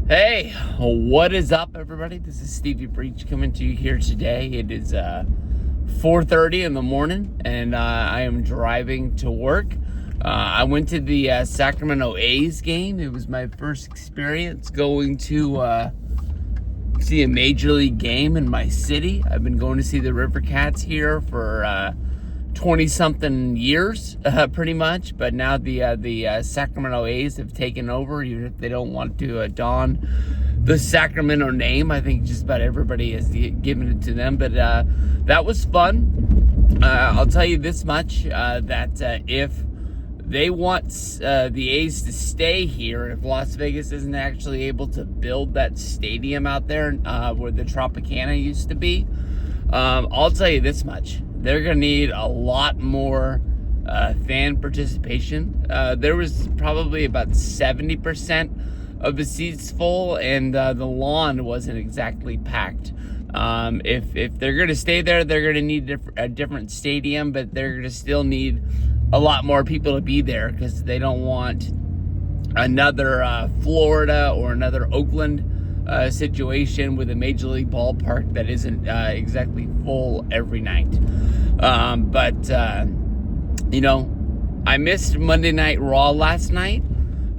Hey, what is up, everybody? This is Stevie Breach coming to you here today. It is 4:30 in the morning, and I am driving to work. I went to the Sacramento A's game. It was my first experience going to see a major league game in my city. I've been going to see the River Cats here for 20-something years, pretty much. But now the Sacramento A's have taken over, even if they don't want to don the Sacramento name. I think just about everybody has given it to them. But that was fun. I'll tell you this much, that if they want the A's to stay here, if Las Vegas isn't actually able to build that stadium out there where the Tropicana used to be, I'll tell you this much. They're going to need a lot more fan participation. There was probably about 70% of the seats full, and the lawn wasn't exactly packed. If they're going to stay there, they're going to need a different stadium, but they're going to still need a lot more people to be there because they don't want another Florida or another Oakland situation with a major league ballpark that isn't exactly full every night. But I missed Monday Night Raw last night.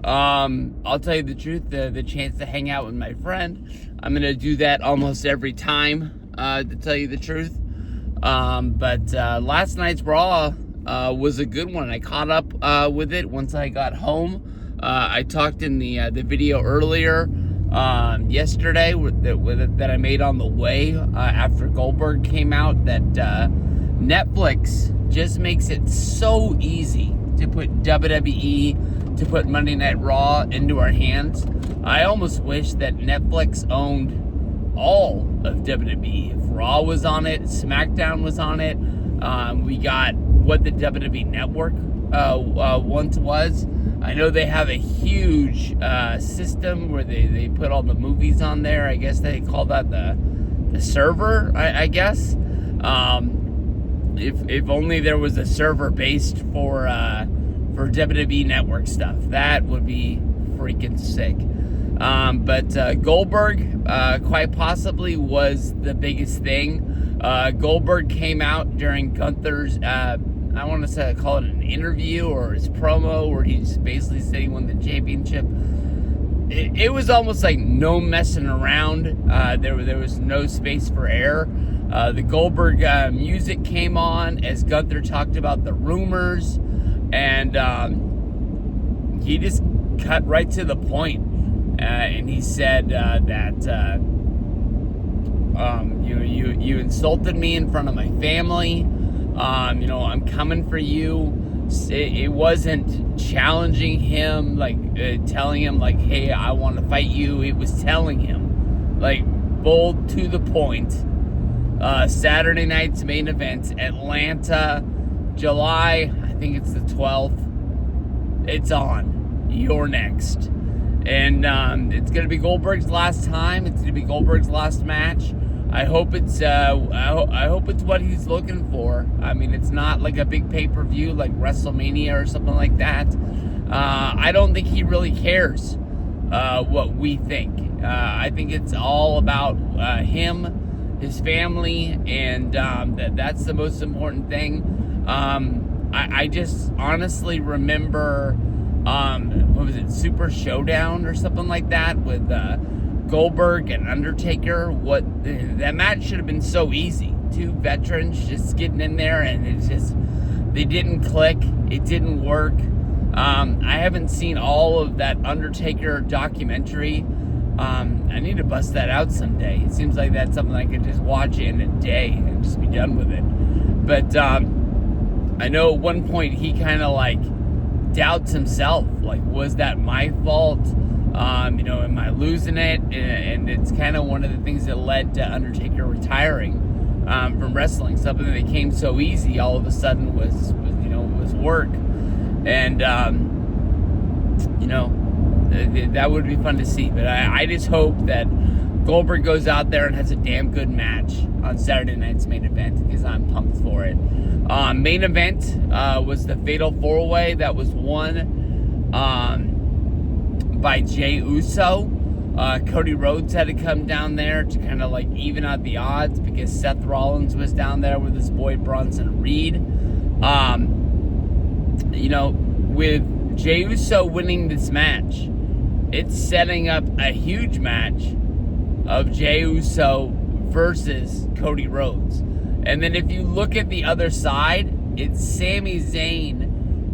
I'll tell you the truth, the chance to hang out with my friend, I'm going to do that almost every time, to tell you the truth. But last night's Raw was a good one. I caught up with it once I got home. I talked in the video earlier yesterday that I made on the way after Goldberg came out, that Netflix just makes it so easy to put WWE, to put Monday Night Raw into our hands. I almost wish that Netflix owned all of WWE. If Raw was on it, SmackDown was on it, we got what the WWE Network once was. I know they have a huge system where they put all the movies on there. I guess they call that the server, I guess. If only there was a server based for WWE Network stuff. That would be freaking sick. But Goldberg quite possibly was the biggest thing. Goldberg came out during Gunther's I want to call it an interview or his promo, where he basically said he won the championship. It was almost like no messing around. There was no space for error. The Goldberg music came on as Gunther talked about the rumors, and he just cut right to the point. And he said that you insulted me in front of my family. I'm coming for you. It wasn't challenging him, like telling him, like, hey, I want to fight you. It was telling him, like, bold to the point. Saturday night's main event, Atlanta, July, I think it's the 12th. It's on. You're next. And it's going to be Goldberg's last time. It's going to be Goldberg's last match. I hope it's what he's looking for. I mean, it's not like a big pay-per-view like WrestleMania or something like that. I don't think he really cares what we think. I think it's all about him, his family, and that's the most important thing. I just honestly remember, what was it, Super Showdown or something like that with Goldberg and Undertaker. That match should have been so easy. Two veterans just getting in there, and it's just, they didn't click. It didn't work. I haven't seen all of that Undertaker documentary. I need to bust that out someday. It seems like that's something I could just watch in a day and just be done with it. But I know at one point he kind of like doubts himself. Like, was that my fault? Am I losing it? And it's kind of one of the things that led to Undertaker retiring from wrestling. Something that came so easy all of a sudden was work. And, that would be fun to see. But I just hope that Goldberg goes out there and has a damn good match on Saturday night's main event, because I'm pumped for it. Main event was the Fatal 4-Way that was won by Jey Uso. Cody Rhodes had to come down there to kind of like even out the odds because Seth Rollins was down there with his boy Bronson Reed. With Jey Uso winning this match, it's setting up a huge match of Jey Uso versus Cody Rhodes. And then if you look at the other side, it's Sami Zayn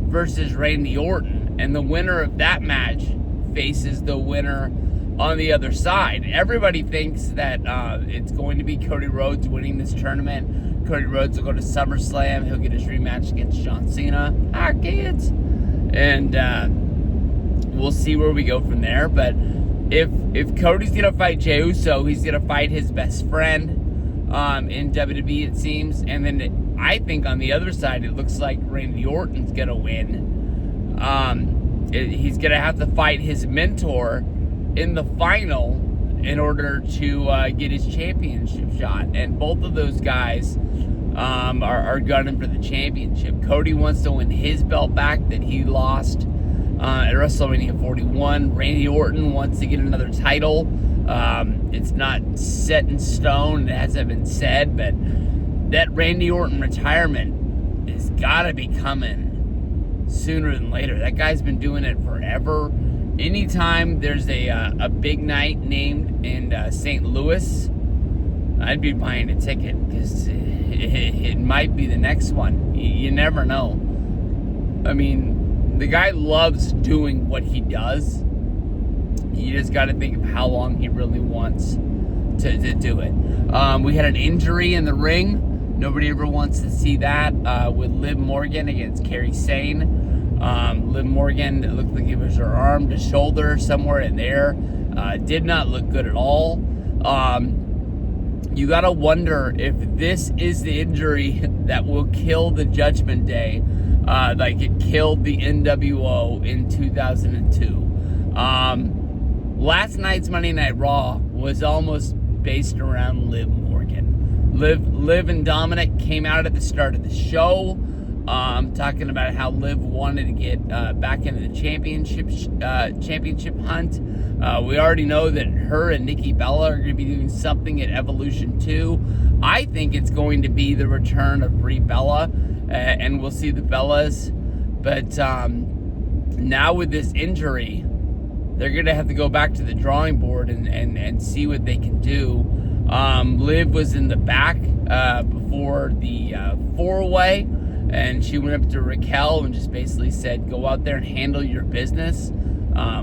versus Randy Orton. And the winner of that match faces the winner on the other side. Everybody thinks that it's going to be Cody Rhodes winning this tournament. Cody Rhodes will go to SummerSlam. He'll get his rematch against John Cena. Kids. And we'll see where we go from there. But if Cody's going to fight Jey Uso, he's going to fight his best friend in WWE, it seems. And then I think on the other side, it looks like Randy Orton's going to win. He's going to have to fight his mentor in the final in order to get his championship shot. And both of those guys are gunning for the championship. Cody wants to win his belt back that he lost at WrestleMania 41. Randy Orton wants to get another title. It's not set in stone. It hasn't been said, but that Randy Orton retirement has got to be coming sooner than later. That guy's been doing it forever. Anytime there's a big night named in St. Louis, I'd be buying a ticket because it might be the next one. You never know. I mean, the guy loves doing what he does. You just got to think of how long he really wants to do it. We had an injury in the ring. Nobody ever wants to see that with Liv Morgan against Kairi Sane. Liv Morgan, it looked like it was her arm to shoulder, somewhere in there. Did not look good at all. You gotta wonder if this is the injury that will kill the Judgment Day, like it killed the NWO in 2002. Last night's Monday Night Raw was almost based around Liv Morgan. Liv and Dominic came out at the start of the show, talking about how Liv wanted to get back into the championship hunt. We already know that her and Nikki Bella are going to be doing something at Evolution 2. I think it's going to be the return of Brie Bella, and we'll see the Bellas. But now with this injury, they're going to have to go back to the drawing board and see what they can do. Liv was in the back before the four-way, and she went up to Raquel and just basically said, go out there and handle your business.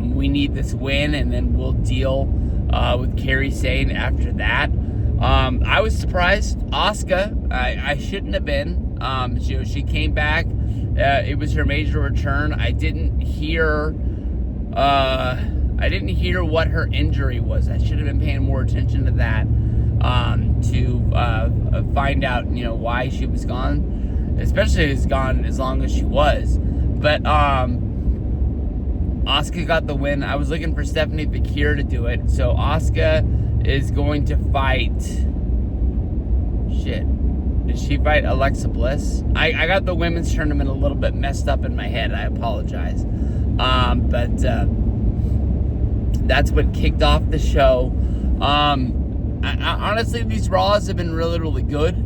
We need this win, and then we'll deal with Kairi Sane after that. I was surprised. Asuka, I shouldn't have been. She came back. It was her major return. I didn't hear what her injury was. I should have been paying more attention to that to find out, why she was gone, especially as gone as long as she was. But Asuka got the win. I was looking for Stephanie Fakir to do it. So Asuka is going to fight. Did she fight Alexa Bliss? I got the women's tournament a little bit messed up in my head. I apologize. But that's what kicked off the show. Honestly, these Raws have been really, really good.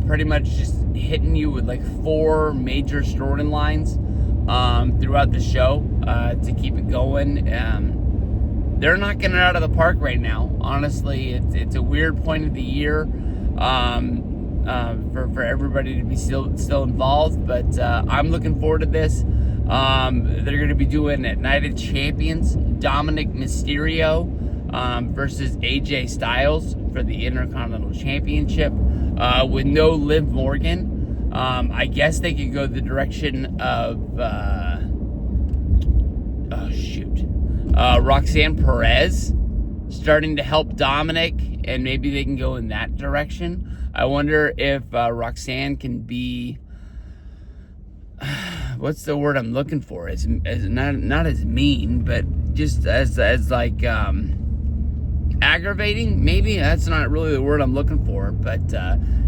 Pretty much just hitting you with like 4 major storylines throughout the show to keep it going. They're knocking it out of the park right now. Honestly, it's a weird point of the year for everybody to be still involved, but I'm looking forward to this. They're going to be doing at Night of Champions, Dominic Mysterio versus AJ Styles for the Intercontinental Championship with no Liv Morgan. I guess they could go the direction of Roxanne Perez starting to help Dominic, and maybe they can go in that direction. I wonder if Roxanne can be what's the word I'm looking for? As not as mean, but just as like aggravating. Maybe that's not really the word I'm looking for, but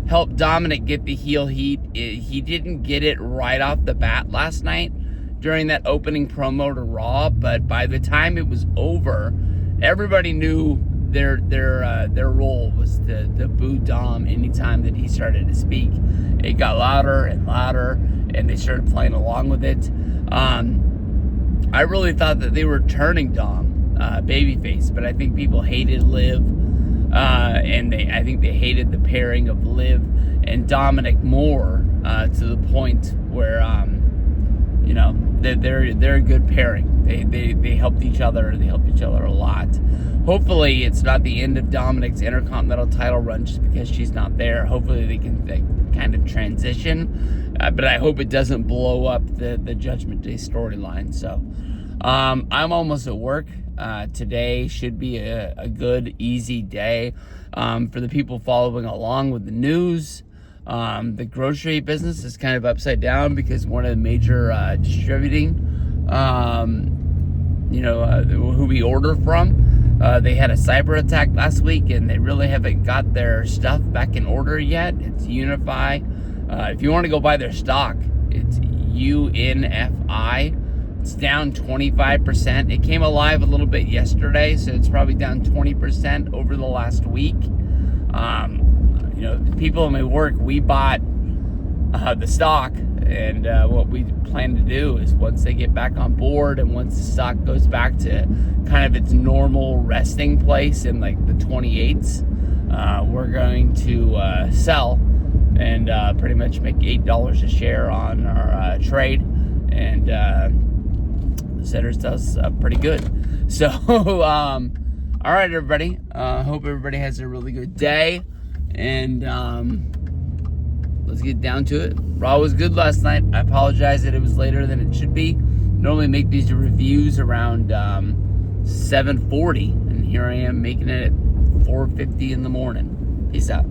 help Dominic get the heel heat. He didn't get it right off the bat last night during that opening promo to Raw, but by the time it was over everybody knew their role was to boo Dom anytime that he started to speak. It got louder and louder, and they started playing along with it. I really thought that they were turning Dom babyface, but I think people hated Liv, and I think they hated the pairing of Liv and Dominic more to the point where they're a good pairing. They helped each other. They helped each other a lot. Hopefully, it's not the end of Dominic's Intercontinental title run just because she's not there. Hopefully, they can kind of transition. But I hope it doesn't blow up the Judgment Day storyline. So, I'm almost at work. Today should be a good, easy day for the people following along with the news. The grocery business is kind of upside down because one of the major distributing, who we order from, they had a cyber attack last week, and they really haven't got their stuff back in order yet. It's Unify. If you want to go buy their stock, it's UNFI. It's down 25%. It came alive a little bit yesterday, so it's probably down 20% over the last week. The people in my work, we bought the stock, and what we plan to do is once they get back on board and once the stock goes back to kind of its normal resting place in like the 28s, we're going to sell and pretty much make $8 a share on our trade, and the Setters does pretty good. So, all right, everybody. Hope everybody has a really good day. And let's get down to it. Raw was good last night. I apologize that it was later than it should be. Normally make these reviews around 7:40, and here I am making it at 4:50 in the morning. Peace out.